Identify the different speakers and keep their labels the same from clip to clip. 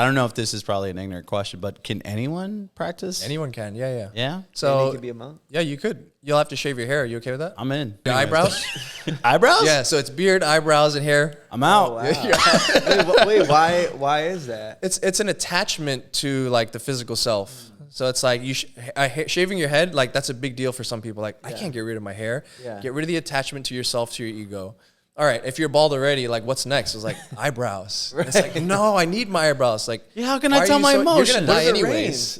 Speaker 1: I don't know if this is probably an ignorant question, but can anyone practice?
Speaker 2: Anyone can. Yeah.
Speaker 1: Yeah.
Speaker 2: So
Speaker 3: you could be a monk.
Speaker 2: Yeah, you could. You'll have to shave your hair. Are you okay with that?
Speaker 1: I'm in.
Speaker 2: Your eyebrows?
Speaker 1: Eyebrows?
Speaker 2: Yeah. So it's beard, eyebrows, and hair.
Speaker 1: I'm out.
Speaker 3: Oh, wow. wait, why is that?
Speaker 2: It's an attachment to like the physical self. So it's like shaving your head, like that's a big deal for some people. Like I can't get rid of my hair.
Speaker 3: Yeah.
Speaker 2: Get rid of the attachment to yourself, to your ego. All right, if you're bald already, like what's next? It's like eyebrows. Right. It's like, no, I need my eyebrows. Like,
Speaker 1: Yeah, how can I tell my emotions?
Speaker 2: You're gonna die anyways.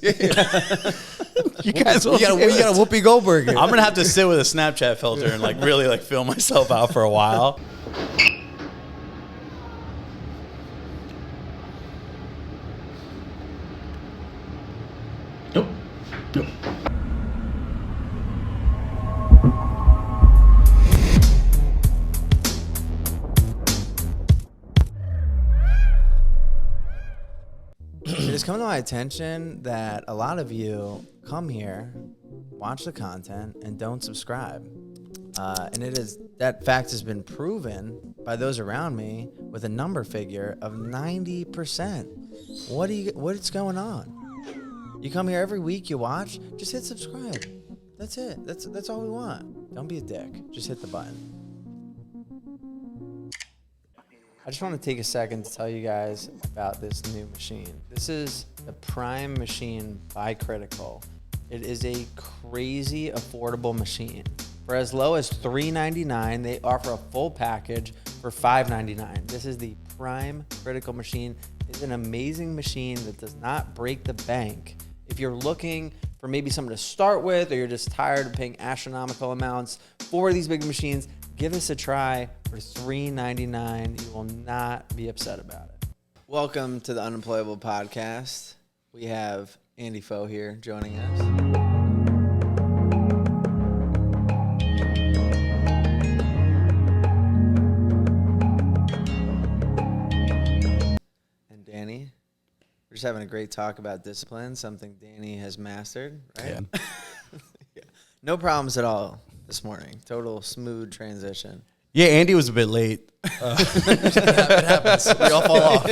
Speaker 1: You guys will
Speaker 2: you got a Whoopi Goldberg here.
Speaker 1: I'm gonna have to sit with a Snapchat filter and like really like feel myself out for a while. Nope.
Speaker 3: It's come to my attention that a lot of you come here, watch the content, and don't subscribe. And that fact has been proven by those around me with a number figure of 90%. What's going on? You come here every week, you watch, just hit subscribe. That's it. That's all we want. Don't be a dick. Just hit the button. I just want to take a second to tell you guys about this new machine. This is the Prime machine by Critical. It is a crazy affordable machine. For as low as $3.99, they offer a full package for $5.99. This is the Prime Critical machine. It's an amazing machine that does not break the bank. If you're looking for maybe something to start with, or you're just tired of paying astronomical amounts for these big machines, give us a try for $3.99. You will not be upset about it. Welcome to the Unemployable podcast. We have Andy Foe here joining us. And Danny. We're just having a great talk about discipline, something Danny has mastered, right?
Speaker 1: Yeah.
Speaker 3: Yeah. No problems at all this morning. Total smooth transition.
Speaker 1: Yeah, Andy was a bit late.
Speaker 2: It happens. We all fall off.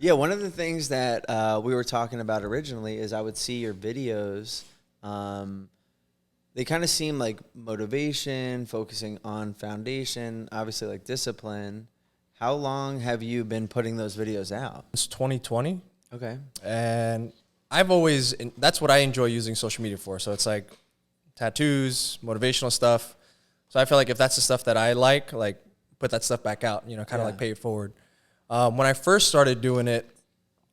Speaker 3: Yeah, one of the things that we were talking about originally is I would see your videos. They kind of seem like motivation, focusing on foundation, obviously like discipline. How long have you been putting those videos out?
Speaker 2: It's 2020.
Speaker 3: Okay.
Speaker 2: And that's what I enjoy using social media for. So it's like tattoos, motivational stuff. So I feel like if that's the stuff that I like put that stuff back out, kind of like pay it forward. When I first started doing it,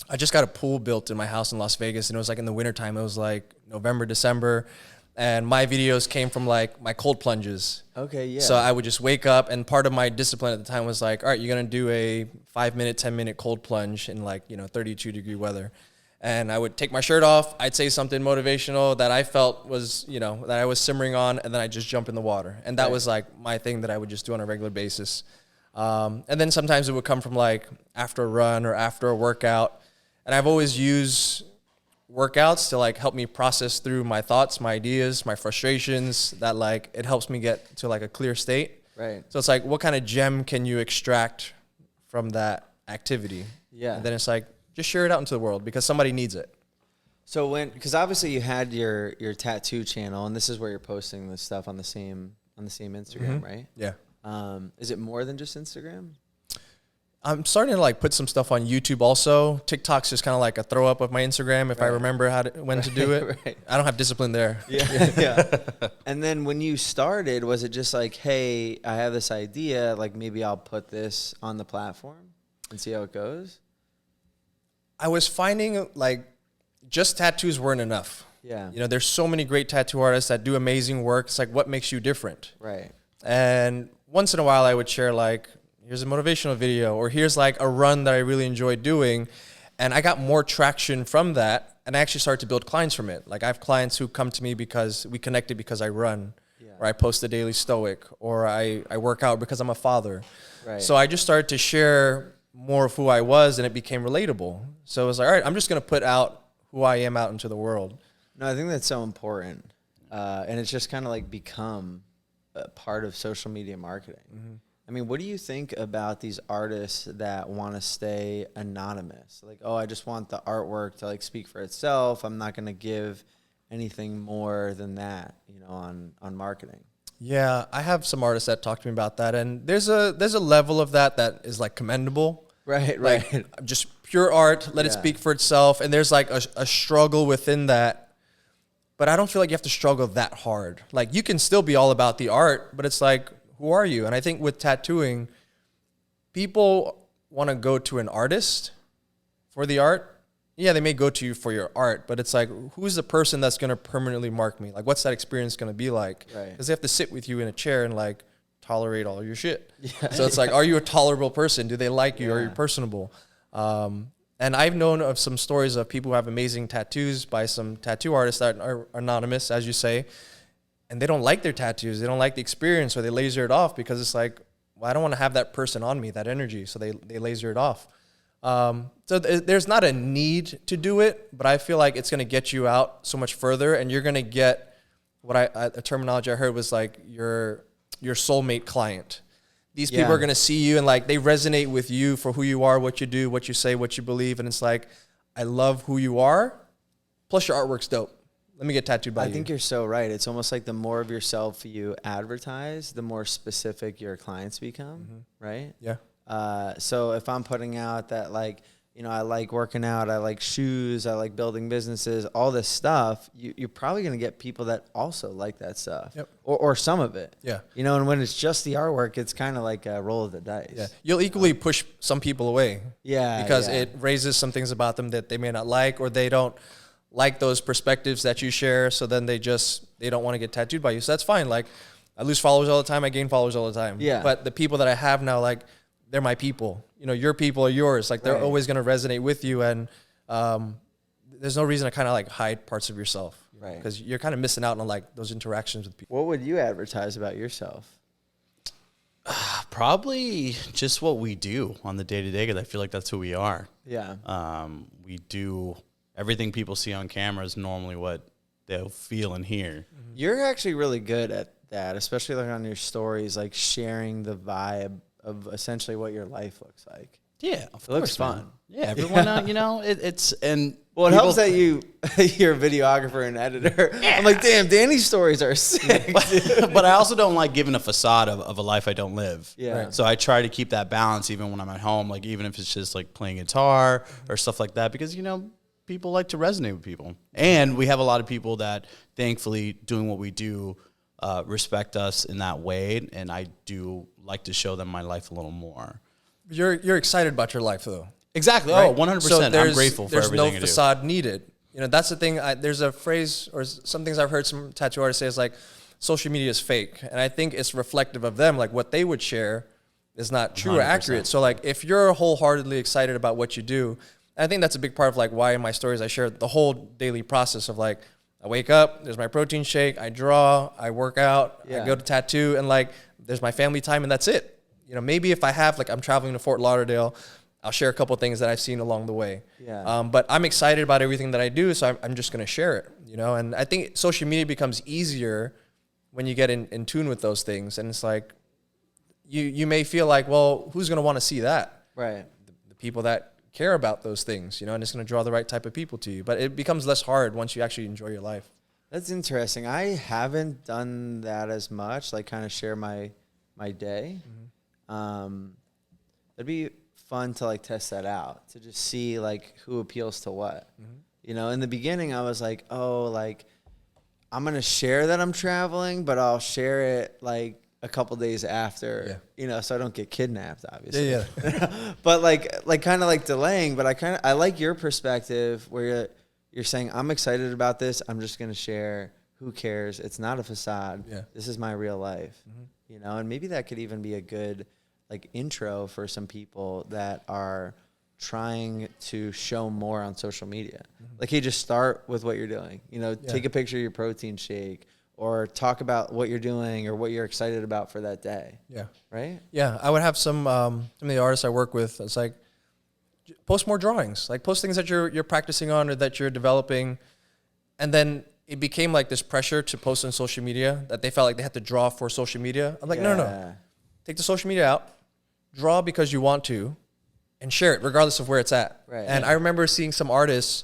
Speaker 2: I just got a pool built in my house in Las Vegas, and it was like in the wintertime. It was like November, December, and my videos came from like my cold plunges.
Speaker 3: Okay, yeah.
Speaker 2: So I would just wake up, and part of my discipline at the time was like, all right, you're going to do a 5-minute, 10-minute cold plunge in 32-degree weather. And I would take my shirt off. I'd say something motivational that I felt was, that I was simmering on, and then I'd just jump in the water. And that was like my thing that I would just do on a regular basis. And then sometimes it would come from like after a run or after a workout. And I've always used workouts to like help me process through my thoughts, my ideas, my frustrations, that like it helps me get to like a clear state.
Speaker 3: Right.
Speaker 2: So it's like, what kind of gem can you extract from that activity?
Speaker 3: Yeah.
Speaker 2: And then it's like, just share it out into the world because somebody needs it.
Speaker 3: So because obviously you had your tattoo channel, and this is where you're posting this stuff on the same Instagram, right?
Speaker 2: Yeah.
Speaker 3: Is it more than just Instagram?
Speaker 2: I'm starting to like put some stuff on YouTube also. TikTok's just kind of like a throw up of my Instagram if I remember when to do it.
Speaker 3: Right.
Speaker 2: I don't have discipline there.
Speaker 3: Yeah. And then when you started, was it just like, hey, I have this idea, like maybe I'll put this on the platform and see how it goes?
Speaker 2: I was finding like just tattoos weren't enough.
Speaker 3: Yeah.
Speaker 2: There's so many great tattoo artists that do amazing work. It's like, what makes you different?
Speaker 3: Right.
Speaker 2: And once in a while I would share like, here's a motivational video, or here's like a run that I really enjoyed doing. And I got more traction from that. And I actually started to build clients from it. Like I have clients who come to me because we connected because I run, or I post the daily stoic, or I work out because I'm a father.
Speaker 3: Right.
Speaker 2: So I just started to share more of who I was, and it became relatable. So it was like, all right, I'm just going to put out who I am out into the world.
Speaker 3: No, I think that's so important. And it's just kind of like become a part of social media marketing. Mm-hmm. I mean, what do you think about these artists that want to stay anonymous? Like, oh, I just want the artwork to like speak for itself. I'm not going to give anything more than that, you know, on marketing.
Speaker 2: Yeah, I have some artists that talk to me about that, and there's a level of that is like commendable.
Speaker 3: Right,
Speaker 2: like,
Speaker 3: right.
Speaker 2: Just pure art, let it speak for itself, and there's like a struggle within that. But I don't feel like you have to struggle that hard. Like, you can still be all about the art, but it's like, who are you? And I think with tattooing, people want to go to an artist for the art. Yeah, they may go to you for your art, but it's like, who's the person that's going to permanently mark me? Like, what's that experience going to be like? Because they have to sit with you in a chair and like tolerate all your shit. Yeah. So it's like, are you a tolerable person? Do they like you? Are you personable? And I've known of some stories of people who have amazing tattoos by some tattoo artists that are anonymous, as you say, and they don't like their tattoos. They don't like the experience, or they laser it off because it's like, well, I don't want to have that person on me, that energy. So they laser it off. So there's not a need to do it, but I feel like it's going to get you out so much further, and you're going to get what a terminology I heard was like your soulmate client. These people are going to see you and like they resonate with you for who you are, what you do, what you say, what you believe. And it's like, I love who you are. Plus your artwork's dope. Let me get tattooed by you.
Speaker 3: I think you're so right. It's almost like the more of yourself you advertise, the more specific your clients become, right?
Speaker 2: Yeah.
Speaker 3: So if I'm putting out that like, you know, I like working out, I like shoes, I like building businesses, all this stuff, you're probably going to get people that also like that stuff.
Speaker 2: Yep.
Speaker 3: Or some of it.
Speaker 2: Yeah.
Speaker 3: You know, and when it's just the artwork, it's kind of like a roll of the dice.
Speaker 2: Yeah. You'll equally push some people away.
Speaker 3: Yeah.
Speaker 2: Because it raises some things about them that they may not like, or they don't like those perspectives that you share. So then they don't want to get tattooed by you. So that's fine. Like, I lose followers all the time. I gain followers all the time.
Speaker 3: Yeah.
Speaker 2: But the people that I have now, like, they're my people. You know, your people are yours. Like, they're always going to resonate with you. And there's no reason to kind of like hide parts of yourself.
Speaker 3: Right.
Speaker 2: Because you're kind of missing out on like those interactions with people.
Speaker 3: What would you advertise about yourself?
Speaker 1: Probably just what we do on the day-to-day, because I feel like that's who we are.
Speaker 3: Yeah.
Speaker 1: We do everything people see on camera is normally what they'll feel and hear.
Speaker 3: You're actually really good at that, especially like on your stories, like sharing the vibe of essentially what your life looks like.
Speaker 1: Yeah, of
Speaker 3: It
Speaker 1: course,
Speaker 3: looks
Speaker 1: man.
Speaker 3: fun.
Speaker 1: Yeah, everyone, you know, it's and
Speaker 3: well, it helps that you're a videographer and editor. Yeah. I'm like, damn, Danny's stories are sick.
Speaker 1: But I also don't like giving a facade of a life I don't live.
Speaker 3: Yeah.
Speaker 1: So I try to keep that balance even when I'm at home, like even if it's just like playing guitar or stuff like that, because, you know, people like to resonate with people. And we have a lot of people that, thankfully, doing what we do, respect us in that way. And I do like to show them my life a little more.
Speaker 2: You're excited about your life, though.
Speaker 1: Exactly.
Speaker 2: Right?
Speaker 1: Oh, 100%.
Speaker 2: So
Speaker 1: I'm grateful for everything
Speaker 2: There's no facade needed. You know, that's the thing. There's a phrase or some things I've heard some tattoo artists say is like, social media is fake. And I think it's reflective of them. Like, what they would share is not true
Speaker 1: 100%.
Speaker 2: or accurate. So, like, if you're wholeheartedly excited about what you do, I think that's a big part of, like, why in my stories I share the whole daily process of, like, I wake up, there's my protein shake, I draw, I work out, I go to tattoo, and, like, there's my family time, and that's it. You know, maybe if I have, like, I'm traveling to Fort Lauderdale, I'll share a couple of things that I've seen along the way.
Speaker 3: Yeah.
Speaker 2: But I'm excited about everything that I do, so I'm just going to share it, you know? And I think social media becomes easier when you get in tune with those things. And it's like, you may feel like, well, who's going to want to see that?
Speaker 3: Right.
Speaker 2: The people that care about those things, you know, and it's going to draw the right type of people to you. But it becomes less hard once you actually enjoy your life.
Speaker 3: That's interesting. I haven't done that as much, like kind of share my day. It'd be fun to like test that out, to just see like who appeals to what. You know, in the beginning I was like, oh, like I'm going to share that I'm traveling, but I'll share it like a couple days after, you know, so I don't get kidnapped, obviously. But like kind of like delaying, but I like your perspective where you're saying, I'm excited about this. I'm just going to share. Who cares? It's not a facade. This is my real life, you know, and maybe that could even be a good like intro for some people that are trying to show more on social media. Like, hey, just start with what you're doing, you know, take a picture of your protein shake or talk about what you're doing or what you're excited about for that day. Right.
Speaker 2: I would have some of the artists I work with. It's like, post more drawings, like post things that you're practicing on or that you're developing. And then it became like this pressure to post on social media that they felt like they had to draw for social media. I'm like, no. take the social media out, draw because you want to, and share it regardless of where it's at.
Speaker 3: Right.
Speaker 2: And I remember seeing some artists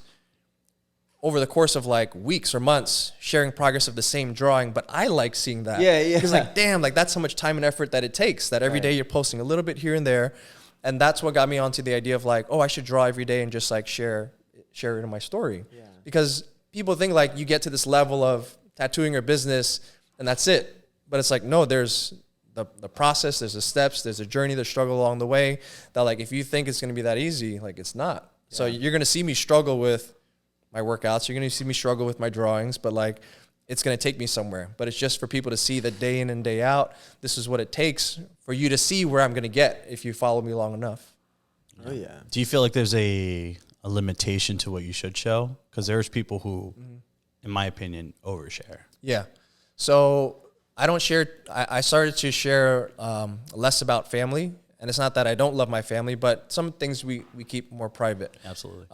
Speaker 2: over the course of like weeks or months sharing progress of the same drawing, but I like seeing that.
Speaker 3: Yeah, yeah.
Speaker 2: Because like, damn, like that's how much time and effort that it takes, that every day you're posting a little bit here and there. And that's what got me onto the idea of like, oh, I should draw every day and just like share it in my story.
Speaker 3: Yeah.
Speaker 2: Because people think like you get to this level of tattooing or business and that's it. But it's like, no, there's the process, there's the steps, there's a journey, there's struggle along the way that like, if you think it's going to be that easy, like it's not. Yeah. So you're going to see me struggle with my workouts. You're going to see me struggle with my drawings, but like, it's going to take me somewhere. But it's just for people to see that day in and day out, this is what it takes for you to see where I'm going to get if you follow me long enough.
Speaker 3: Oh, yeah.
Speaker 1: Do you feel like there's a limitation to what you should show? Because there's people who, in my opinion, overshare.
Speaker 2: Yeah. So I don't share. I started to share less about family. And it's not that I don't love my family, but some things we keep more private.
Speaker 1: Absolutely.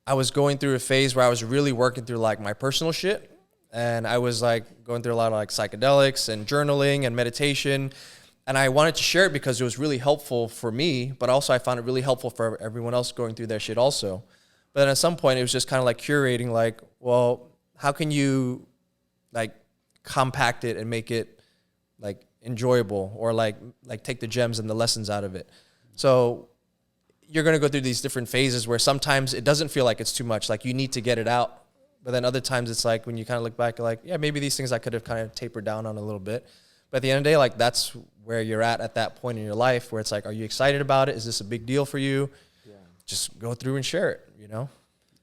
Speaker 2: I was going through a phase where I was really working through like my personal shit. And I was like going through a lot of like psychedelics and journaling and meditation. And I wanted to share it because it was really helpful for me, but also I found it really helpful for everyone else going through their shit also. But then at some point it was just kind of like curating like, well, how can you like compact it and make it like enjoyable or like take the gems and the lessons out of it. So you're going to go through these different phases where sometimes it doesn't feel like it's too much, like you need to get it out. But then other times it's like when you kind of look back, like, yeah, maybe these things I could have kind of tapered down on a little bit. But at the end of the day, like that's where you're at that point in your life where it's like, are you excited about it? Is this a big deal for you? Yeah. Just go through and share it, you know?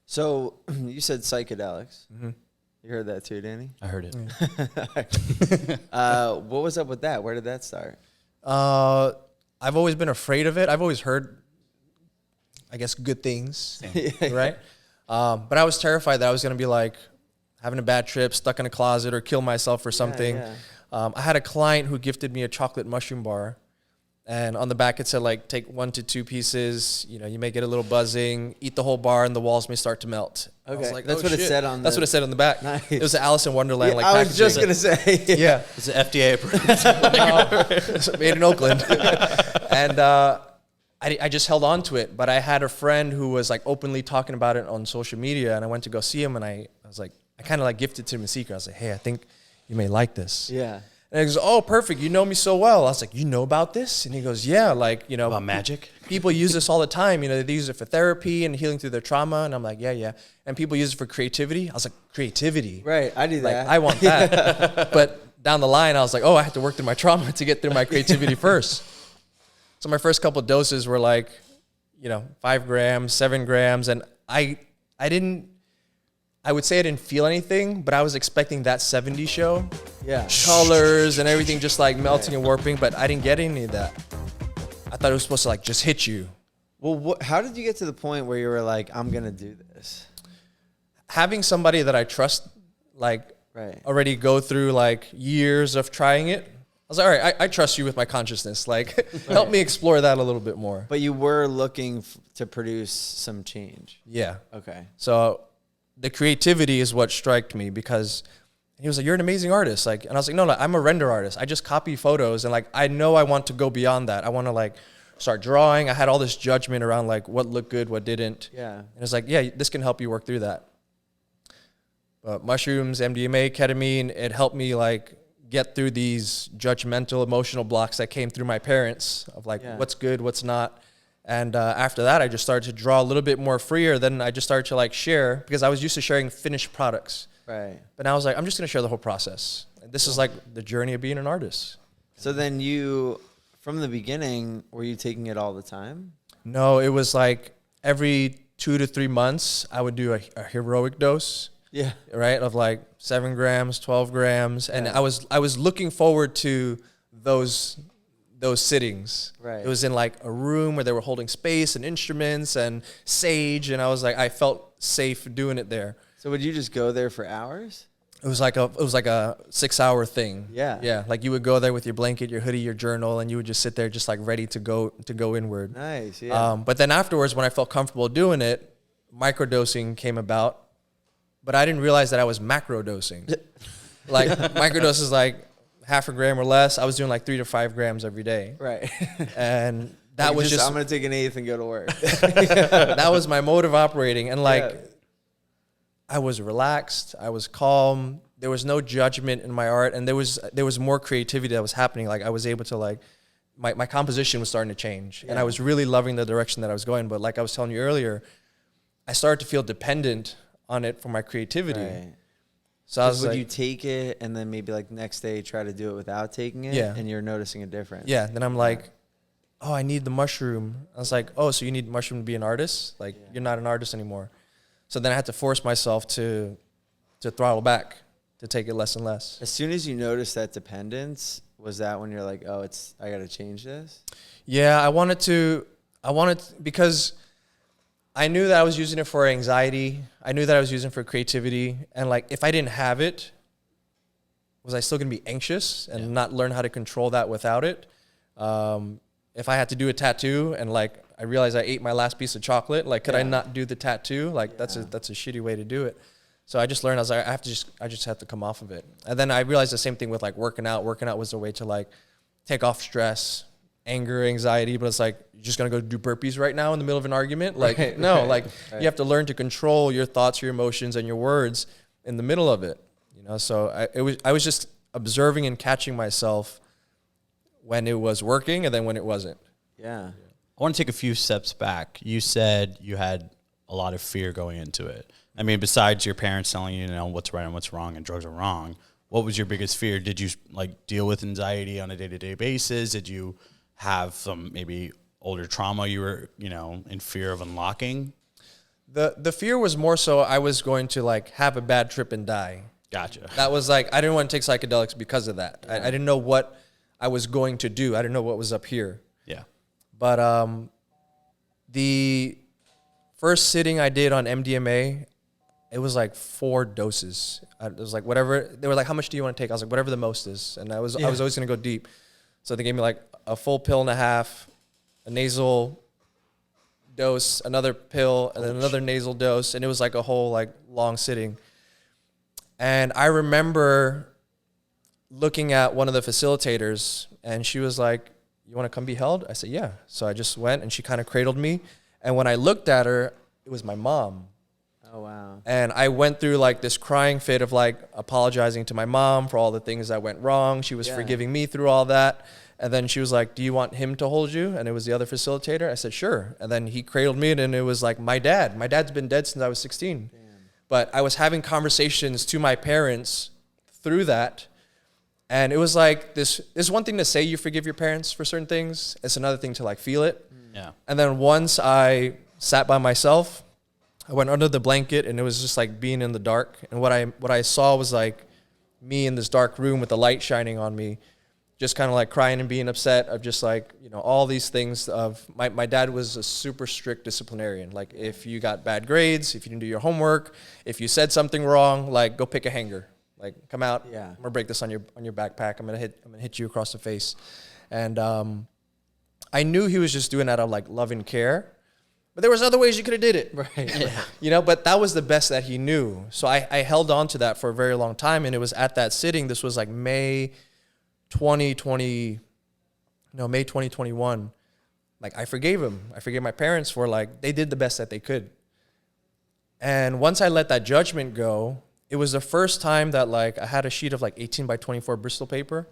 Speaker 3: So you said psychedelics. Mm-hmm. You heard that too, Danny?
Speaker 1: I heard it.
Speaker 3: What was up with that? Where did that start?
Speaker 2: I've always been afraid of it. I've always heard, I guess, good things, right? But I was terrified that I was going to be like having a bad trip, stuck in a closet, or kill myself or something. Yeah. I had a client who gifted me a chocolate mushroom bar. And on the back it said like, take 1 to 2 pieces, you know, you may get a little buzzing, eat the whole bar and the walls may start to melt.
Speaker 3: Okay.
Speaker 2: I was like,
Speaker 3: that's what it said on
Speaker 2: That's what it said on the back.
Speaker 3: Nice.
Speaker 2: It was the Alice in Wonderland.
Speaker 3: Yeah,
Speaker 2: like
Speaker 3: I was just going to say.
Speaker 2: Yeah.
Speaker 1: It's an FDA approved.
Speaker 2: Made in Oakland. And I just held on to it. But I had a friend who was like openly talking about it on social media. And I went to go see him and I was like, I kind of like gifted to him in secret. I was like, hey, I think you may like this.
Speaker 3: Yeah.
Speaker 2: And he goes, oh, perfect. You know me so well. I was like, you know about this? And he goes, yeah, like, you know.
Speaker 1: About magic?
Speaker 2: People use this all the time. You know, they use it for therapy and healing through their trauma. And I'm like, yeah. And people use it for creativity. I was like, creativity?
Speaker 3: Right, I do that.
Speaker 2: Like, I want that. But down the line, I was like, oh, I have to work through my trauma to get through my creativity first. So my first couple of doses were like, you know, 5 grams, 7 grams. And I would say I didn't feel anything, but I was expecting that 70 show.
Speaker 3: Yeah.
Speaker 2: Colors and everything just like melting and warping, but I didn't get any of that. I thought it was supposed to like just hit you.
Speaker 3: Well, how did you get to the point where you were like, I'm going to do this?
Speaker 2: Having somebody that I trust, like already go through like years of trying it. I was like, all right, I trust you with my consciousness. Like, help me explore that a little bit more.
Speaker 3: But you were looking to produce some change.
Speaker 2: Yeah.
Speaker 3: Okay.
Speaker 2: So the creativity is what struck me because he was like, you're an amazing artist. Like, and I was like, no, I'm a render artist. I just copy photos. And like, I know I want to go beyond that. I want to like start drawing. I had all this judgment around like what looked good, what didn't.
Speaker 3: Yeah.
Speaker 2: And it's like, yeah, this can help you work through that. But mushrooms, MDMA, ketamine, it helped me like get through these judgmental emotional blocks that came through my parents of like, what's good, what's not. And after that, I just started to draw a little bit more freer. Then I just started to like share because I was used to sharing finished products.
Speaker 3: Right.
Speaker 2: But now I was like, I'm just going to share the whole process. And this is like the journey of being an artist.
Speaker 3: So then you, from the beginning, were you taking it all the time?
Speaker 2: No, it was like every 2 to 3 months, I would do a heroic dose.
Speaker 3: Yeah.
Speaker 2: Right. Of like 7 grams, 12 grams. And I was looking forward to those sittings.
Speaker 3: Right.
Speaker 2: It was in like a room where they were holding space and instruments and sage. And I was like, I felt safe doing it there.
Speaker 3: So would you just go there for hours?
Speaker 2: It was like a 6-hour thing.
Speaker 3: Yeah.
Speaker 2: Yeah. Like you would go there with your blanket, your hoodie, your journal, and you would just sit there just like ready to go inward.
Speaker 3: Nice. Yeah.
Speaker 2: But then afterwards, when I felt comfortable doing it, microdosing came about, but I didn't realize that I was macrodosing. Like microdose is like half a gram or less. I was doing like 3 to 5 grams every day.
Speaker 3: Right.
Speaker 2: And that was just
Speaker 3: I'm going to take an eighth and go to work.
Speaker 2: that was my mode of operating. And like, I was relaxed. I was calm. There was no judgment in my art. And there was more creativity that was happening. Like I was able to like, my composition was starting to change. And I was really loving the direction that I was going. But like I was telling you earlier, I started to feel dependent on it for my creativity.
Speaker 3: Right.
Speaker 2: So I was
Speaker 3: would
Speaker 2: like,
Speaker 3: you take it and then maybe like next day try to do it without taking it?
Speaker 2: Yeah.
Speaker 3: And you're noticing a difference.
Speaker 2: yeah. Then I'm like, oh, I need the mushroom. I was like, oh, so you need mushroom to be an artist? Like you're not an artist anymore. So then I had to force myself to throttle back, to take it less and less.
Speaker 3: As soon as you noticed that dependence, was that when you're like, oh, I got to change this?
Speaker 2: Yeah, I wanted to, because I knew that I was using it for anxiety. I knew that I was using it for creativity. And like, if I didn't have it, was I still going to be anxious and not learn how to control that without it? If I had to do a tattoo and like, I realized I ate my last piece of chocolate, like, could I not do the tattoo? Like, that's a shitty way to do it. So I just learned, I was like, I just have to come off of it. And then I realized the same thing with like working out. Working out was a way to like take off stress, anger, anxiety, but it's like, you're just going to go do burpees right now in the middle of an argument? Like, no, like you have to learn to control your thoughts, your emotions, and your words in the middle of it. You know, so I was just observing and catching myself when it was working and then when it wasn't.
Speaker 3: Yeah.
Speaker 1: I want to take a few steps back. You said you had a lot of fear going into it. I mean, besides your parents telling you, you know, what's right and what's wrong and drugs are wrong, what was your biggest fear? Did you like deal with anxiety on a day-to-day basis? Did you have some maybe older trauma you were, you know, in fear of unlocking?
Speaker 2: The fear was more so I was going to like have a bad trip and die.
Speaker 1: Gotcha.
Speaker 2: That was like, I didn't want to take psychedelics because of that. I didn't know what I was going to do. I didn't know what was up here.
Speaker 1: Yeah.
Speaker 2: But the first sitting I did on MDMA, it was like 4 doses. It was like whatever. They were like, how much do you want to take? I was like, whatever the most is. And I was always going to go deep. So they gave me like a full pill and a half, a nasal dose, another pill, and then another nasal dose. And it was like a whole like long sitting. And I remember looking at one of the facilitators, and she was like, you want to come be held? I said, yeah. So I just went, and she kind of cradled me. And when I looked at her, it was my mom.
Speaker 3: Oh, wow.
Speaker 2: And I went through like this crying fit of like apologizing to my mom for all the things that went wrong. She was forgiving me through all that. And then she was like, do you want him to hold you? And it was the other facilitator. I said, sure. And then he cradled me, and it was like my dad. My dad's been dead since I was 16. Damn. But I was having conversations to my parents through that. And it was like this is one thing to say you forgive your parents for certain things. It's another thing to like feel it.
Speaker 1: Yeah.
Speaker 2: And then once I sat by myself, I went under the blanket, and it was just like being in the dark. And what I saw was like me in this dark room with the light shining on me, just kind of like crying and being upset of just like, you know, all these things of my dad was a super strict disciplinarian. Like if you got bad grades, if you didn't do your homework, if you said something wrong, like go pick a hanger. Like, come out. Yeah. I'm gonna break this on your backpack. I'm gonna hit you across the face. And I knew he was just doing that out of like love and care. But there was other ways you could have did it. Right. Yeah. You know, but that was the best that he knew. So I held on to that for a very long time. And it was at that sitting, this was like May 2021. Like I forgave him. I forgave my parents for like, they did the best that they could. And once I let that judgment go, it was the first time that like I had a sheet of like 18 by 24 Bristol paper.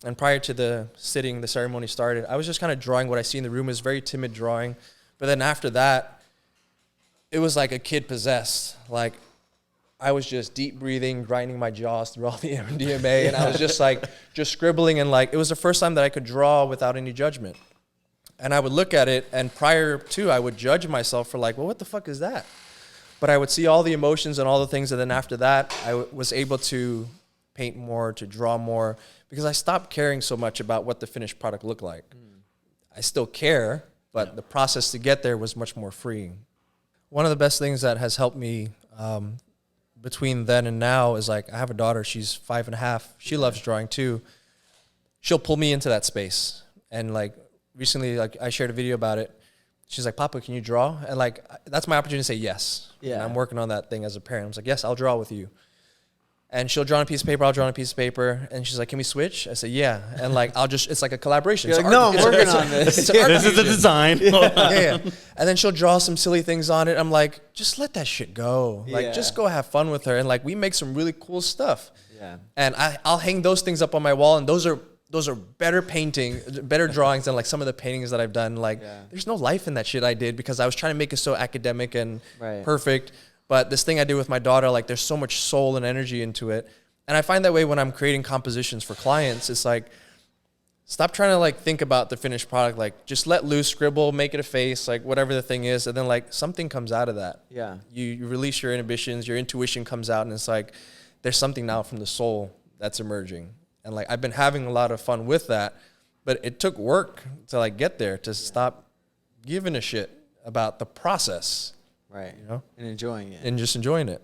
Speaker 2: And prior to the sitting, the ceremony started, I was just kind of drawing what I see in the room. It was very timid drawing. But then after that, it was like a kid possessed. Like I was just deep breathing, grinding my jaws through all the MDMA. And I was just like, just scribbling. And like, it was the first time that I could draw without any judgment. And I would look at it. And prior to, I would judge myself for like, well, what the fuck is that? But I would see all the emotions and all the things. And then after that, I was able to paint more, to draw more, because I stopped caring so much about what the finished product looked like. I still care, but the process to get there was much more freeing. One of the best things that has helped me between then and now is like, I have a daughter, she's 5.5. She loves drawing too. She'll pull me into that space. And like recently, like I shared a video about it. She's like, Papa, can you draw? And like, that's my opportunity to say yes. Yeah. And I'm working on that thing as a parent. I was like, yes, I'll draw with you. And she'll draw on a piece of paper, I'll draw on a piece of paper. And she's like, can we switch? I said, yeah. And like, it's like a collaboration.
Speaker 3: You're like, no, I'm working on this.
Speaker 1: This is the design.
Speaker 2: Yeah. And then she'll draw some silly things on it. I'm like, just let that shit go. Like, just go have fun with her. And like, we make some really cool stuff.
Speaker 3: Yeah.
Speaker 2: And I'll hang those things up on my wall. And those are better drawings than like some of the paintings that I've done. Like, there's no life in that shit I did because I was trying to make it so academic and perfect. But this thing I did with my daughter, like there's so much soul and energy into it. And I find that way when I'm creating compositions for clients. It's like, stop trying to like think about the finished product. Like just let loose, scribble, make it a face, like whatever the thing is. And then like something comes out of that. Yeah. You release your inhibitions, your intuition comes out, and it's like, there's something now from the soul that's emerging. And like, I've been having a lot of fun with that, but it took work to like get there, to stop giving a shit about the process.
Speaker 3: Right. You know, and enjoying it.
Speaker 2: And just enjoying it.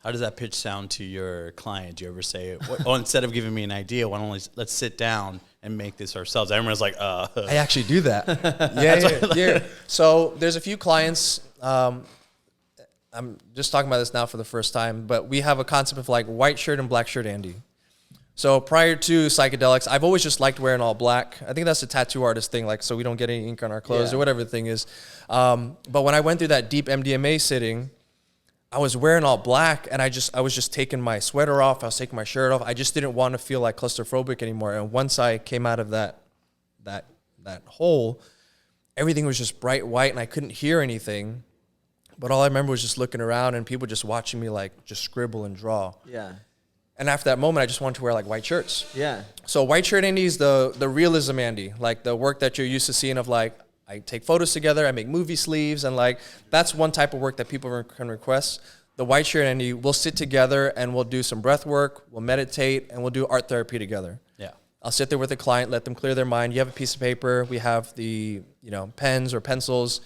Speaker 1: How does that pitch sound to your client? Do you ever say, oh, instead of giving me an idea, why don't let's sit down and make this ourselves? Everyone's like,
Speaker 2: I actually do that. Yeah. So there's a few clients, I'm just talking about this now for the first time, but we have a concept of like white shirt and black shirt Andy. So prior to psychedelics, I've always just liked wearing all black. I think that's a tattoo artist thing, like so we don't get any ink on our clothes or whatever the thing is. But when I went through that deep MDMA sitting, I was wearing all black, and I was just taking my sweater off. I was taking my shirt off. I just didn't want to feel like claustrophobic anymore. And once I came out of that hole, everything was just bright white, and I couldn't hear anything. But all I remember was just looking around and people just watching me like just scribble and draw. Yeah. And after that moment, I just wanted to wear like white shirts. Yeah. So white shirt Andy is the realism Andy, like the work that you're used to seeing of like, I take photos together, I make movie sleeves, and like, that's one type of work that people can request. The white shirt Andy, we'll sit together and we'll do some breath work, we'll meditate, and we'll do art therapy together. Yeah. I'll sit there with the client, let them clear their mind. You have a piece of paper, we have the, pens or pencils,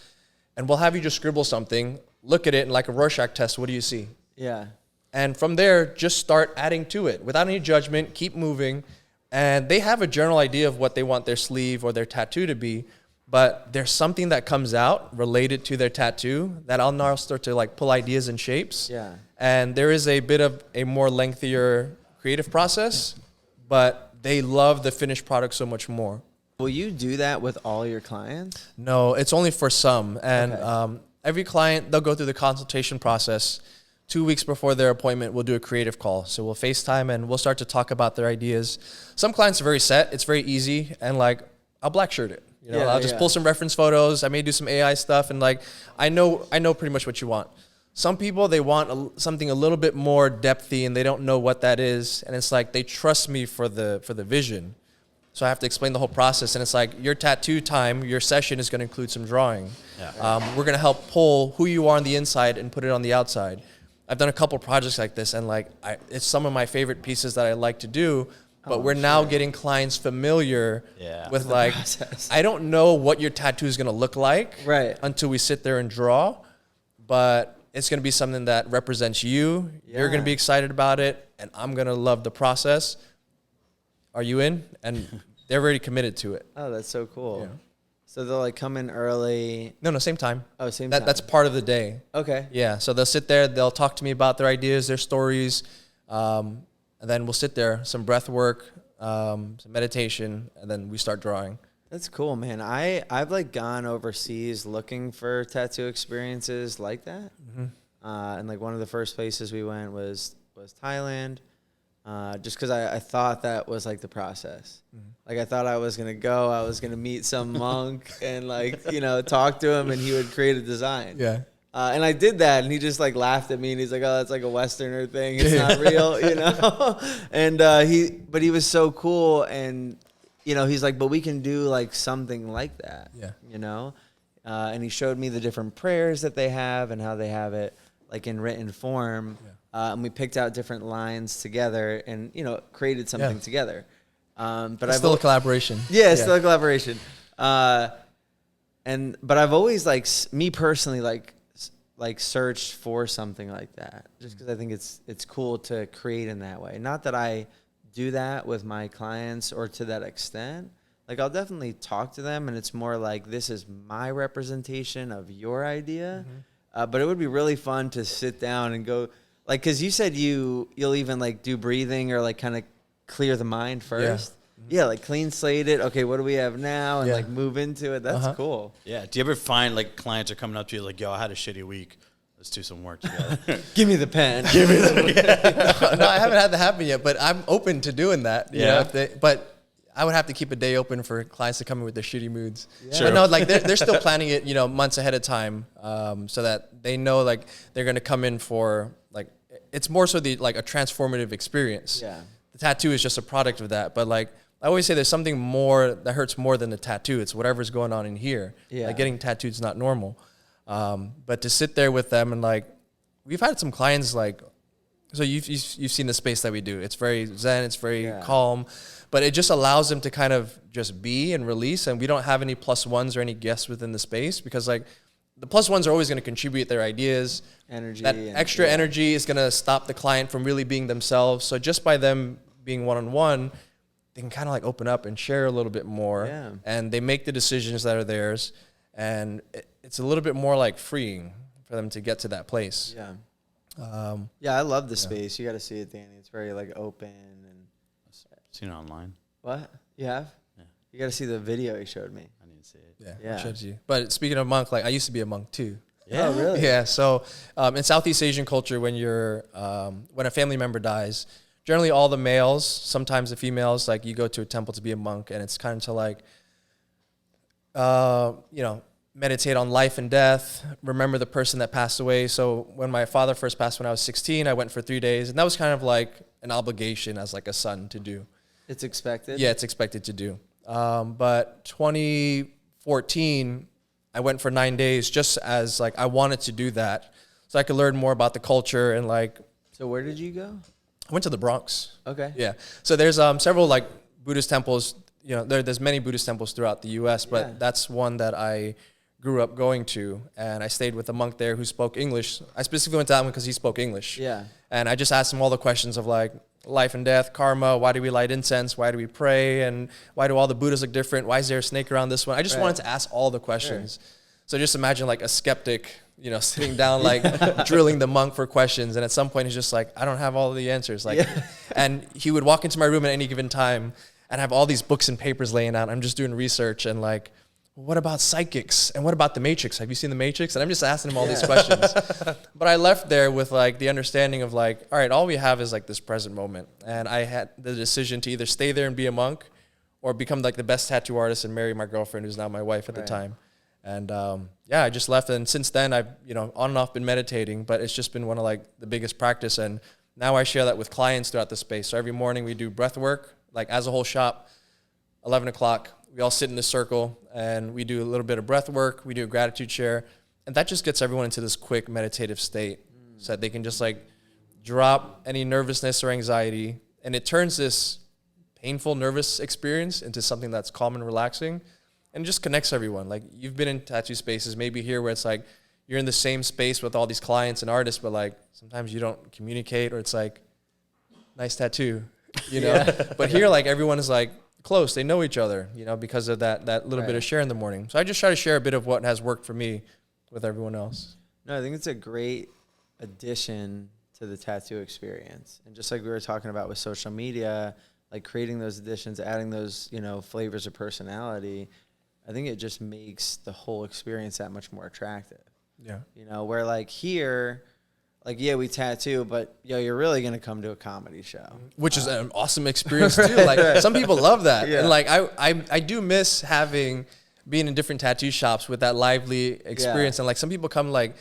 Speaker 2: and we'll have you just scribble something, look at it, and like a Rorschach test, what do you see? Yeah. And from there, just start adding to it without any judgment, keep moving. And they have a general idea of what they want their sleeve or their tattoo to be, but there's something that comes out related to their tattoo that I'll now start to like pull ideas and shapes. Yeah. And there is a bit of a more lengthier creative process, but they love the finished product so much more.
Speaker 3: Will you do that with all your clients?
Speaker 2: No, it's only for some. And every client, they'll go through the consultation process. 2 weeks before their appointment, we'll do a creative call. So we'll FaceTime and we'll start to talk about their ideas. Some clients are very set. It's very easy. And like, I'll black shirt it. I'll just pull some reference photos. I may do some AI stuff. And like, I know pretty much what you want. Some people, they want something a little bit more depthy and they don't know what that is. And it's like, they trust me for the vision. So I have to explain the whole process. And it's like, your tattoo time, your session is going to include some drawing. Yeah. We're going to help pull who you are on the inside and put it on the outside. I've done a couple projects like this, and like it's some of my favorite pieces that I like to do. But we're now getting clients familiar with like, I don't know what your tattoo is going to look like until we sit there and draw, but it's going to be something that represents you. Yeah. You're going to be excited about it, and I'm going to love the process. Are you in? And they're already committed to it.
Speaker 3: Oh, that's so cool. Yeah. So they'll like come in early.
Speaker 2: No, same time.
Speaker 3: Oh, same time.
Speaker 2: That's part of the day. Okay. Yeah. So they'll sit there. They'll talk to me about their ideas, their stories, and then we'll sit there, some breath work, some meditation, and then we start drawing.
Speaker 3: That's cool, man. I've like gone overseas looking for tattoo experiences like that. Mm-hmm. And like one of the first places we went was Thailand. Just because I thought that was like the process. Mm-hmm. Like I thought I was going to meet some monk and like, talk to him and he would create a design. Yeah. And I did that and he just like laughed at me and he's like, oh, that's like a Westerner thing. It's not real, And he was so cool and, he's like, but we can do like something like that, and he showed me the different prayers that they have and how they have it like in written form. Yeah. And we picked out different lines together and, created something together. But
Speaker 2: it's still a collaboration.
Speaker 3: Yeah, it's still a collaboration. But I've always me personally, searched for something like that just because I think it's cool to create in that way. Not that I do that with my clients or to that extent. Like I'll definitely talk to them and it's more like, this is my representation of your idea. Mm-hmm. But it would be really fun to sit down and go, Like, cause you said you'll even like do breathing or like kind of clear the mind first. Yeah, like clean slate it. Okay, what do we have now? And like move into it. That's cool.
Speaker 1: Yeah. Do you ever find like clients are coming up to you like, yo, I had a shitty week. Let's do some work together.
Speaker 3: Give me the pen.
Speaker 2: Give me the No, I haven't had that happen yet, but I'm open to doing that. You know, but I would have to keep a day open for clients to come in with their shitty moods. Yeah. But no, like they're still planning it, you know, months ahead of time, so that they know like they're gonna come in for like it's more so like a transformative experience. Yeah. The tattoo is just a product of that, but like I always say, there's something more that hurts more than the tattoo. It's whatever's going on in here. Yeah. Like getting tattooed is not normal. But to sit there with them and like, we've had some clients like, so you've seen the space that we do. It's very zen. It's very calm, but it just allows them to kind of just be and release. And we don't have any +1s or any guests within the space because like the +1s are always going to contribute their ideas. Energy. That extra energy is going to stop the client from really being themselves. So just by them being one-on-one, they can kind of like open up and share a little bit more, and they make the decisions that are theirs, and it's a little bit more like freeing for them to get to that place. Yeah.
Speaker 3: Yeah, I love the space. You got to see it, Danny. It's very like open and.
Speaker 1: Seen it online.
Speaker 3: What? You have? Yeah. You got to see the video he showed me.
Speaker 1: I need to see it.
Speaker 2: Yeah. I showed you. But speaking of monk, like I used to be a monk too.
Speaker 3: Yeah. Oh, really?
Speaker 2: Yeah. So in Southeast Asian culture, when when a family member dies, generally all the males, sometimes the females, like you go to a temple to be a monk, and it's kind of to like, you know, meditate on life and death, remember the person that passed away. So when my father first passed when I was 16, I went for 3 days, and that was kind of like an obligation as like a son to do.
Speaker 3: It's expected?
Speaker 2: Yeah, it's expected to do. But 2014, I went for 9 days just as like I wanted to do that so I could learn more about the culture and like.
Speaker 3: So where did you go?
Speaker 2: I went to the Bronx.
Speaker 3: Okay.
Speaker 2: Yeah. So there's several like Buddhist temples. You know, there's many Buddhist temples throughout the U.S., but that's one that I grew up going to, and I stayed with a monk there who spoke English. I specifically went to that one because he spoke English. Yeah. And I just asked him all the questions of like life and death, karma, why do we light incense, why do we pray, and why do all the Buddhas look different? Why is there a snake around this one? I just wanted to ask all the questions. Sure. So just imagine like a skeptic, you know, sitting down, like drilling the monk for questions. And at some point he's just like, I don't have all the answers. Like, and he would walk into my room at any given time and have all these books and papers laying out. I'm just doing research and like, what about psychics? And what about the Matrix? Have you seen the Matrix? And I'm just asking him all these questions. But I left there with like the understanding of like, all right, all we have is like this present moment. And I had the decision to either stay there and be a monk or become like the best tattoo artist and marry my girlfriend, who's now my wife at the time. And I just left. And since then, I've, you know, on and off been meditating, but it's just been one of like the biggest practice. And now I share that with clients throughout the space. So every morning we do breath work, like as a whole shop, 11 o'clock, we all sit in this circle and we do a little bit of breath work. We do a gratitude share. And that just gets everyone into this quick meditative state so that they can just like drop any nervousness or anxiety. And it turns this painful, nervous experience into something that's calm and relaxing. And just connects everyone. Like you've been in tattoo spaces, maybe here where it's like you're in the same space with all these clients and artists, but like sometimes you don't communicate, or it's like nice tattoo, you know. But here, like everyone is like close. They know each other, you know, because of that little bit of share in the morning. So I just try to share a bit of what has worked for me with everyone else.
Speaker 3: No, I think it's a great addition to the tattoo experience. And just like we were talking about with social media, like creating those additions, adding those, you know, flavors of personality, I think it just makes the whole experience that much more attractive. Yeah. You know, where like here, like, yeah, we tattoo, but yo, you're really going to come to a comedy show.
Speaker 2: Which is an awesome experience too. Like some people love that. And like, I do miss being in different tattoo shops with that lively experience. And like some people come like,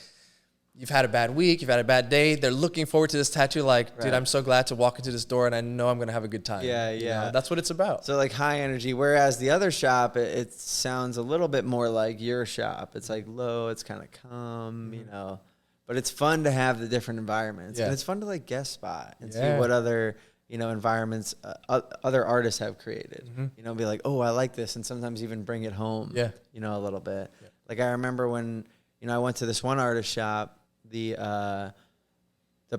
Speaker 2: you've had a bad week, you've had a bad day. They're looking forward to this tattoo. Like, dude, I'm so glad to walk into this door and I know I'm going to have a good time. Yeah, yeah. You know, that's what it's about.
Speaker 3: So like high energy. Whereas the other shop, it sounds a little bit more like your shop. It's like low, it's kind of calm, you know. But it's fun to have the different environments. Yeah. And it's fun to like guest spot and see what other, you know, environments other artists have created. You know, be like, oh, I like this. And sometimes even bring it home, you know, a little bit. Yeah. Like I remember when, you know, I went to this one artist shop, the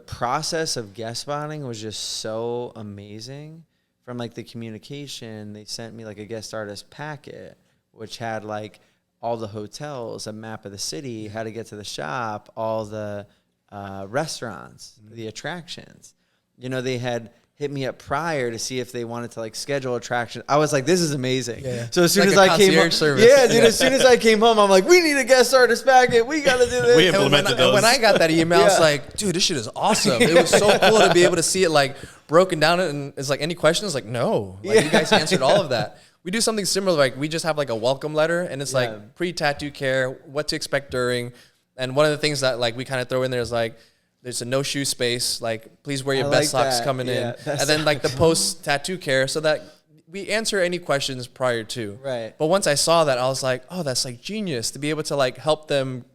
Speaker 3: process of guest spotting was just so amazing. From like the communication, they sent me like a guest artist packet, which had like all the hotels, a map of the city, how to get to the shop, all the restaurants, the attractions. You know, they had hit me up prior to see if they wanted to like schedule attraction. I was like, this is amazing. Yeah. So as soon as I came home, as soon as I came home, I'm like, we need a guest artist packet. We got to do this.
Speaker 1: We implemented those.
Speaker 2: And when I got that email, I was like, dude, this shit is awesome. It was so cool to be able to see it like broken down. And it's like, any questions? Like, no. Like, you guys answered all of that. We do something similar. Like, we just have like a welcome letter, and it's like pre-tattoo care, what to expect during. And one of the things that like we kind of throw in there is like, there's a no shoe space. Like, please wear your best socks coming in. And then like the post tattoo care, so that we answer any questions prior to.
Speaker 3: Right.
Speaker 2: But once I saw that, I was like, oh, that's like genius to be able to like help them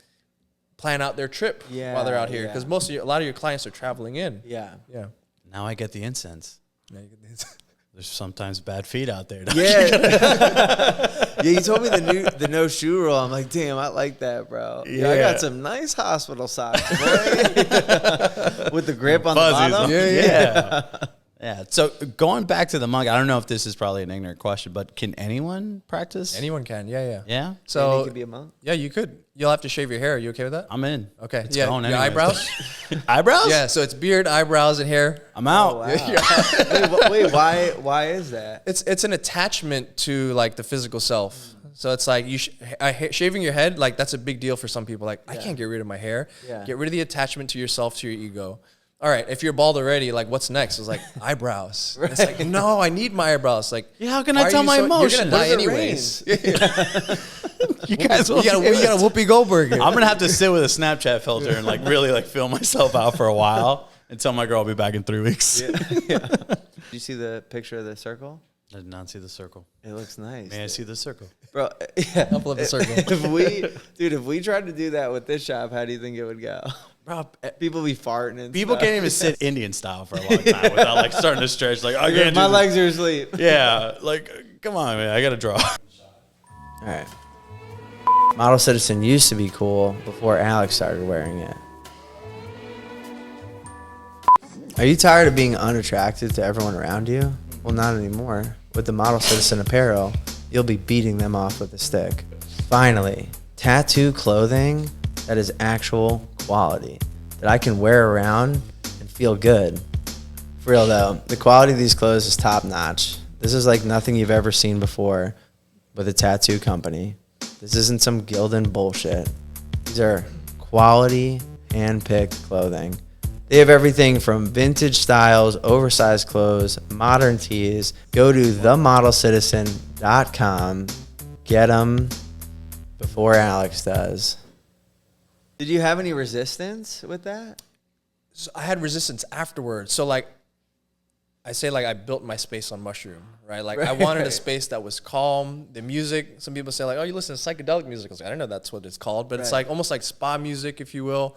Speaker 2: plan out their trip while they're out here. Because a lot of your clients are traveling in.
Speaker 3: Yeah.
Speaker 2: Yeah.
Speaker 1: Now I get the incense.
Speaker 2: Now you get the incense.
Speaker 1: There's sometimes bad feet out there.
Speaker 3: Yeah. You told me the no shoe rule. I'm like, damn, I like that, bro. Yeah, I got some nice hospital socks, boy. With the grip on
Speaker 1: Fuzzies.
Speaker 3: the bottom.
Speaker 1: Yeah. So going back to the monk, I don't know if this is probably an ignorant question, but can anyone practice?
Speaker 2: Anyone can. Yeah.
Speaker 1: Yeah.
Speaker 2: So
Speaker 3: you could be a monk.
Speaker 2: Yeah, you could. You'll have to shave your hair. Are you okay with that?
Speaker 1: I'm in.
Speaker 2: Okay.
Speaker 1: It's
Speaker 2: your
Speaker 1: anyways.
Speaker 2: eyebrows?
Speaker 1: Eyebrows?
Speaker 2: Yeah, so it's beard, eyebrows, and hair.
Speaker 1: I'm out.
Speaker 3: Oh, wow. Wait, why is that?
Speaker 2: It's an attachment to like the physical self. So it's like shaving your head, like that's a big deal for some people. Like, I can't get rid of my hair.
Speaker 3: Yeah.
Speaker 2: Get rid of the attachment to yourself, to your ego. All right, if you're bald already, like what's next? It's like eyebrows. Right. It's like, no, I need my eyebrows. Like,
Speaker 1: Yeah, how can I tell my emotions?
Speaker 2: You're gonna die anyways.
Speaker 1: You guys will
Speaker 2: We got a Whoopi Goldberg here.
Speaker 1: I'm gonna have to sit with a Snapchat filter and like really like feel myself out for a while and tell my girl I'll be back in 3 weeks.
Speaker 3: Did you see the picture of the circle?
Speaker 1: I did not see the circle.
Speaker 3: It looks nice.
Speaker 1: May I see the circle?
Speaker 3: Bro, yeah.
Speaker 2: Couple of the circle.
Speaker 3: If we tried to do that with this shop, how do you think it would go?
Speaker 1: Bro,
Speaker 3: People be farting and
Speaker 1: people
Speaker 3: stuff.
Speaker 1: can't even sit Indian style for a long time without like starting to stretch. Like, I can't do
Speaker 3: My
Speaker 1: this.
Speaker 3: legs are asleep.
Speaker 1: Yeah, like, come on, man. I gotta draw.
Speaker 3: All right. Model Citizen used to be cool before Alex started wearing it. Are you tired of being unattractive to everyone around you? Well, not anymore. With the Model Citizen apparel, you'll be beating them off with a stick. Finally, tattoo clothing that is actual quality, that I can wear around and feel good. For real though, the quality of these clothes is top notch. This is like nothing you've ever seen before with a tattoo company. This isn't some Gildan bullshit. These are quality, hand-picked clothing. They have everything from vintage styles, oversized clothes, modern tees. Go to themodelcitizen.com. Get them before Alex does. Did you have any resistance with that?
Speaker 2: So I had resistance afterwards. So like, I say like I built my space on Mushroom, right? Like I wanted a space that was calm. The music, some people say like, oh, you listen to psychedelic music. I was like, I don't know that's what it's called, but it's like almost like spa music, if you will.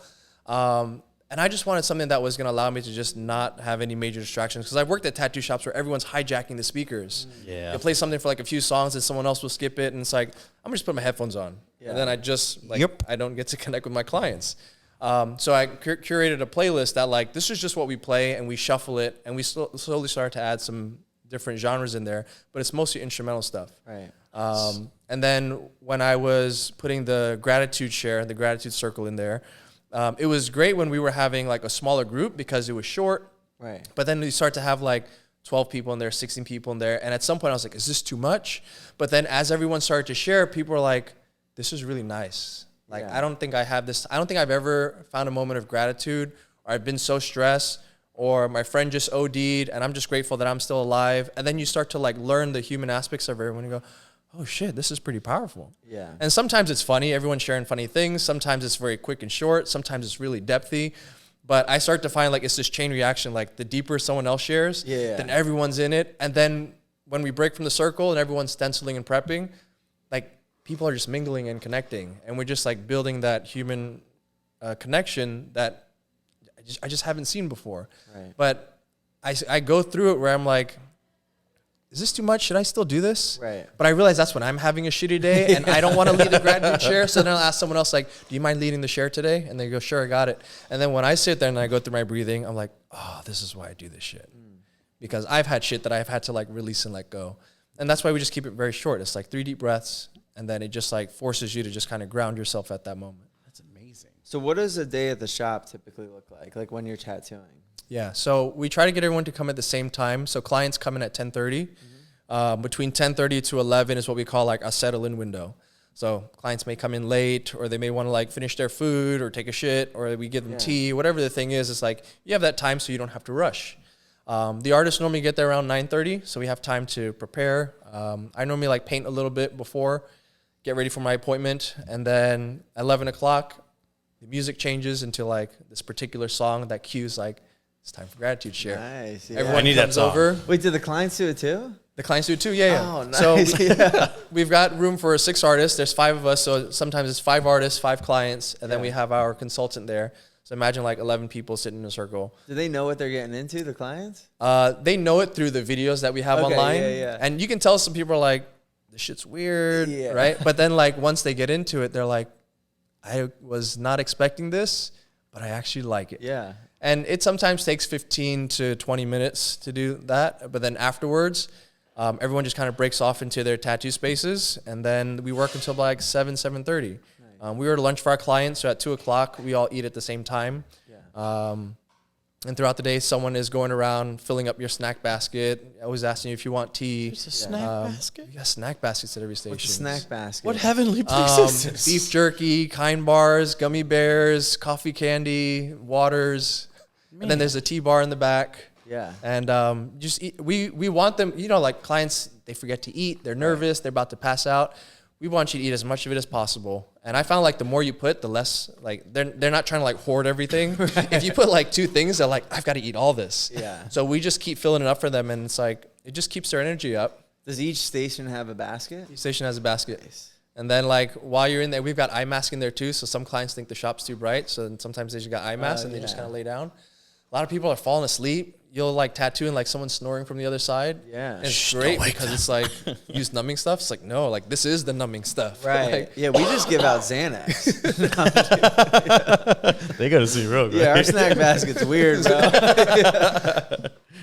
Speaker 2: And I just wanted something that was going to allow me to just not have any major distractions. Because I've worked at tattoo shops where everyone's hijacking the speakers.
Speaker 1: Yeah.
Speaker 2: You'll play something for like a few songs and someone else will skip it. And it's like, I'm just put my headphones on. And then I just, like, I don't get to connect with my clients. So I curated a playlist that like, this is just what we play and we shuffle it. And we slowly started to add some different genres in there. But it's mostly instrumental stuff.
Speaker 3: Right.
Speaker 2: And then when I was putting the gratitude share, the gratitude circle in there, it was great when we were having like a smaller group because it was short.
Speaker 3: Right.
Speaker 2: But then you start to have like 12 people in there, 16 people in there. And at some point I was like, is this too much? But then as everyone started to share, people were like, this is really nice. Like, I don't think I have this. I don't think I've ever found a moment of gratitude or I've been so stressed or my friend just OD'd and I'm just grateful that I'm still alive. And then you start to like learn the human aspects of everyone and go, oh shit, this is pretty powerful. Yeah. And sometimes it's funny. Everyone's sharing funny things. Sometimes it's very quick and short. Sometimes it's really depthy. But I start to find like it's this chain reaction. Like the deeper someone else shares, then everyone's in it. And then when we break from the circle and everyone's stenciling and prepping, like people are just mingling and connecting. And we're just like building that human connection that I just haven't seen before. Right. But I go through it where I'm like, is this too much? Should I still do this? Right. But I realize that's when I'm having a shitty day and I don't want to lead the gratitude share. So then I'll ask someone else like, do you mind leading the share today? And they go, sure, I got it. And then when I sit there and I go through my breathing, I'm like, oh, this is why I do this shit. Because I've had shit that I've had to like release and let go. And that's why we just keep it very short. It's like 3 deep breaths. And then it just like forces you to just kind of ground yourself at that moment.
Speaker 1: That's amazing.
Speaker 3: So what does a day at the shop typically look like? Like when you're tattooing?
Speaker 2: Yeah, so we try to get everyone to come at the same time. So clients come in at 10:30. Between 10:30 to 11 is what we call like a settle-in window. So clients may come in late, or they may want to like finish their food or take a shit, or we give them tea, whatever the thing is. It's like you have that time so you don't have to rush. The artists normally get there around 9:30, so we have time to prepare. I normally like paint a little bit before, get ready for my appointment, and then at 11 o'clock, the music changes into like this particular song that cues like, it's time for gratitude share.
Speaker 3: Nice. Yeah.
Speaker 2: Everyone
Speaker 1: I need that
Speaker 2: comes
Speaker 1: song.
Speaker 2: over.
Speaker 3: Wait, did the clients do it too?
Speaker 2: The clients do it too, yeah.
Speaker 3: Oh, nice.
Speaker 2: So we've got room for 6 artists. There's 5 of us, so sometimes it's 5 artists, 5 clients, and then we have our consultant there. So imagine like 11 people sitting in a circle.
Speaker 3: Do they know what they're getting into, the clients?
Speaker 2: They know it through the videos that we have online. And you can tell some people are like, this shit's weird, right? But then like once they get into it, they're like, I was not expecting this, but I actually like it.
Speaker 3: Yeah.
Speaker 2: And it sometimes takes 15 to 20 minutes to do that. But then afterwards, everyone just kind of breaks off into their tattoo spaces. And then we work until like 7:30. Nice. We order lunch for our clients. So at 2 o'clock, we all eat at the same time. Yeah. And throughout the day, someone is going around filling up your snack basket, always asking you if you want tea.
Speaker 1: There's a snack basket?
Speaker 2: You got snack baskets at every station.
Speaker 3: What's a snack basket?
Speaker 1: What heavenly place is this?
Speaker 2: Beef jerky, Kind bars, gummy bears, coffee candy, waters. Man. And then there's a tea bar in the back.
Speaker 3: Yeah.
Speaker 2: And just eat, we want them, you know, like clients, they forget to eat. They're nervous. They're about to pass out. We want you to eat as much of it as possible. And I found like the more you put, the less, like they're not trying to like hoard everything. Right. If you put like 2 things, they're like, I've got to eat all this. Yeah. So we just keep filling it up for them. And it's like, it just keeps their energy up.
Speaker 3: Does each station have a basket?
Speaker 2: Each station has a basket.
Speaker 3: Nice.
Speaker 2: And then like while you're in there, we've got eye mask in there too. So some clients think the shop's too bright. So then sometimes they just got eye masks and they just kind of lay down. A lot of people are falling asleep. You'll like tattoo and like someone's snoring from the other side. Yeah. And it's great because it's like use numbing stuff. It's like, no, like this is the numbing stuff.
Speaker 3: Right.
Speaker 2: Like,
Speaker 3: yeah, we just give out Xanax.
Speaker 1: They gotta see real good.
Speaker 3: Yeah, our snack basket's weird, bro.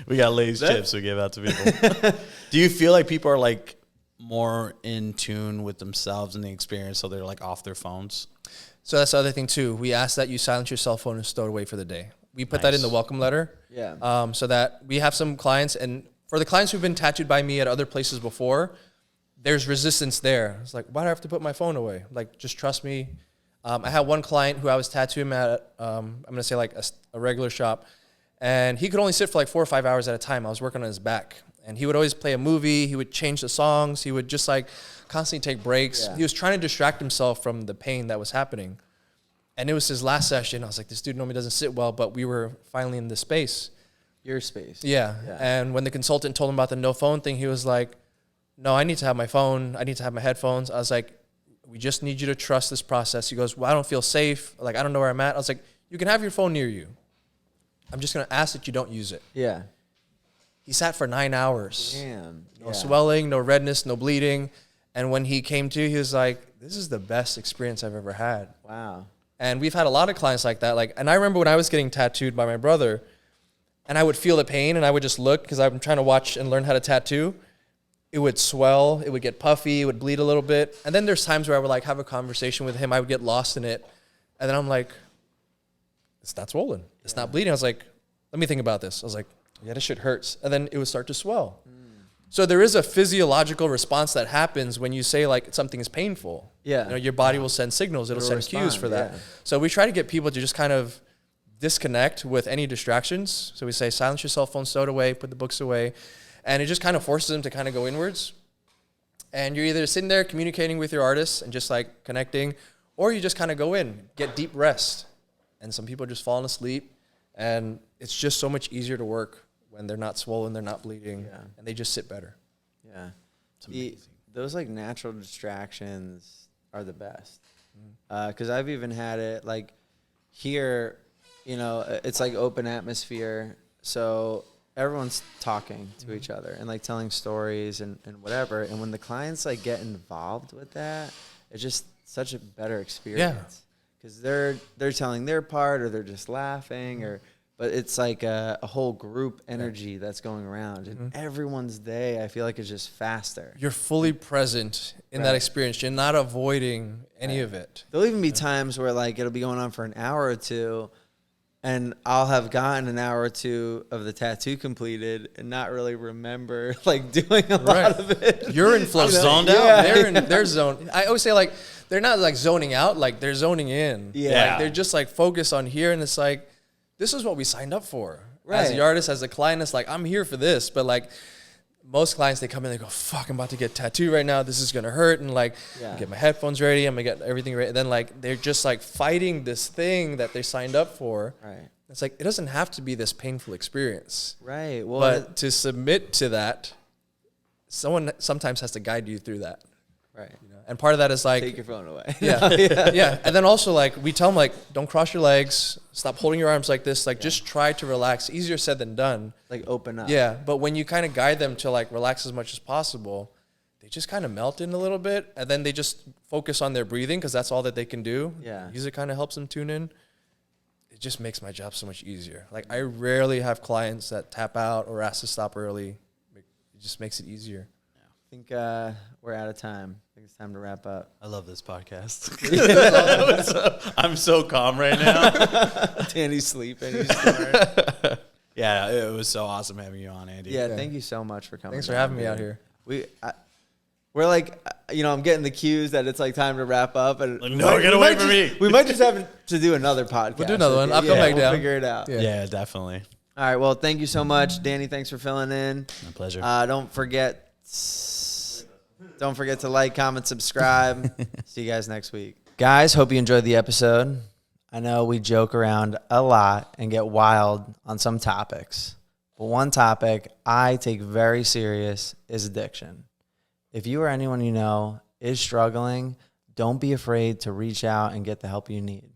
Speaker 1: We got Lay's chips we give out to people. Do you feel like people are like more in tune with themselves and the experience, so they're like off their phones?
Speaker 2: So that's the other thing too. We ask that you silence your cell phone and stow it away for the day. We put that in the welcome letter. Yeah. So that we have some clients, and for the clients who've been tattooed by me at other places before, there's resistance there. It's like, why do I have to put my phone away? Like, just trust me. I had one client who I was tattooing at, I'm going to say like a regular shop, and he could only sit for like 4 or 5 hours at a time. I was working on his back, and he would always play a movie. He would change the songs. He would just like constantly take breaks. Yeah. He was trying to distract himself from the pain that was happening. And it was his last session. I was like, this dude normally doesn't sit well, but we were finally in this space.
Speaker 3: Your space.
Speaker 2: Yeah. And when the consultant told him about the no phone thing, he was like, no, I need to have my phone. I need to have my headphones. I was like, we just need you to trust this process. He goes, well, I don't feel safe. Like, I don't know where I'm at. I was like, you can have your phone near you. I'm just going to ask that you don't use it. Yeah. He sat for 9 hours. Damn. No swelling, no redness, no bleeding. And when he came to, he was like, this is the best experience I've ever had. Wow. And we've had a lot of clients like that. Like, and I remember when I was getting tattooed by my brother, and I would feel the pain, and I would just look because I'm trying to watch and learn how to tattoo. It would swell, it would get puffy, it would bleed a little bit. And then there's times where I would like have a conversation with him. I would get lost in it, and then I'm like, it's not swollen, it's not bleeding. I was like, let me think about this. I was like, yeah, this shit hurts, and then it would start to swell. So there is a physiological response that happens when you say like something is painful. Yeah. You know, your body will send signals. It'll send cues for that. Yeah. So we try to get people to just kind of disconnect with any distractions. So we say, silence your cell phone, stow it away, put the books away. And it just kind of forces them to kind of go inwards. And you're either sitting there communicating with your artists and just like connecting, or you just kind of go in, get deep rest. And some people are just falling asleep. And it's just so much easier to work when they're not swollen, they're not bleeding, and they just sit better. Yeah. Those like natural distractions are the best. Because I've even had it like here, you know, it's like open atmosphere. So everyone's talking to each other and like telling stories and whatever. And when the clients like get involved with that, it's just such a better experience. Because they're telling their part, or they're just laughing, or
Speaker 3: but it's like a whole group energy that's going around, and everyone's day, I feel like, is just faster.
Speaker 2: You're fully present in that experience. You're not avoiding any of it.
Speaker 3: There'll even be times where like it'll be going on for an hour or two, and I'll have gotten an hour or two of the tattoo completed and not really remember like doing a lot of it.
Speaker 2: You're in flow,
Speaker 1: zoned out.
Speaker 2: They're zoned. I always say like they're not like zoning out, like they're zoning in.
Speaker 3: Yeah.
Speaker 2: Like, they're just like focused on here, and it's like this is what we signed up for.
Speaker 3: Right.
Speaker 2: As the artist, as the client, it's like I'm here for this. But like most clients, they come in, they go, "Fuck, I'm about to get tattooed right now. This is gonna hurt," and like get my headphones ready. I'm gonna get everything ready. And then like they're just like fighting this thing that they signed up for.
Speaker 3: Right.
Speaker 2: It's like it doesn't have to be this painful experience.
Speaker 3: Right. Well,
Speaker 2: But to submit to that, someone sometimes has to guide you through that.
Speaker 3: right.
Speaker 2: You know? And part of that is like,
Speaker 3: Take your phone away.
Speaker 2: yeah. And then also like we tell them like, don't cross your legs, stop holding your arms like this. Like just try to relax. Easier said than done.
Speaker 3: Like open up.
Speaker 2: Yeah. But when you kind of guide them to like relax as much as possible, they just kind of melt in a little bit, and then they just focus on their breathing because that's all that they can do.
Speaker 3: Yeah.
Speaker 2: Music kind of helps them tune in. It just makes my job so much easier. Like I rarely have clients that tap out or ask to stop early. It just makes it easier.
Speaker 3: I think we're out of time. I think it's time to wrap up.
Speaker 1: I love this podcast. I'm so calm right now.
Speaker 3: Danny's sleeping. He's snoring.
Speaker 1: Yeah, it was so awesome having you on, Andy.
Speaker 3: Yeah, thank you so much for coming.
Speaker 2: Thanks for
Speaker 3: down,
Speaker 2: having me
Speaker 3: man.
Speaker 2: out here.
Speaker 3: We're like, I'm getting the cues that it's like time to wrap up. And
Speaker 1: Like, no, get away from me.
Speaker 3: We might just have to do another podcast.
Speaker 2: We'll do another one. I'll come back
Speaker 3: we'll
Speaker 2: down.
Speaker 3: Figure it out.
Speaker 2: Yeah.
Speaker 1: Yeah, definitely.
Speaker 3: All right. Well, thank you so much, Danny. Thanks for filling in.
Speaker 1: My pleasure.
Speaker 3: Don't forget to like, comment, subscribe. See you guys next week. Guys, hope you enjoyed the episode. I know we joke around a lot and get wild on some topics, but one topic I take very serious is addiction. If you or anyone you know is struggling, don't be afraid to reach out and get the help you need.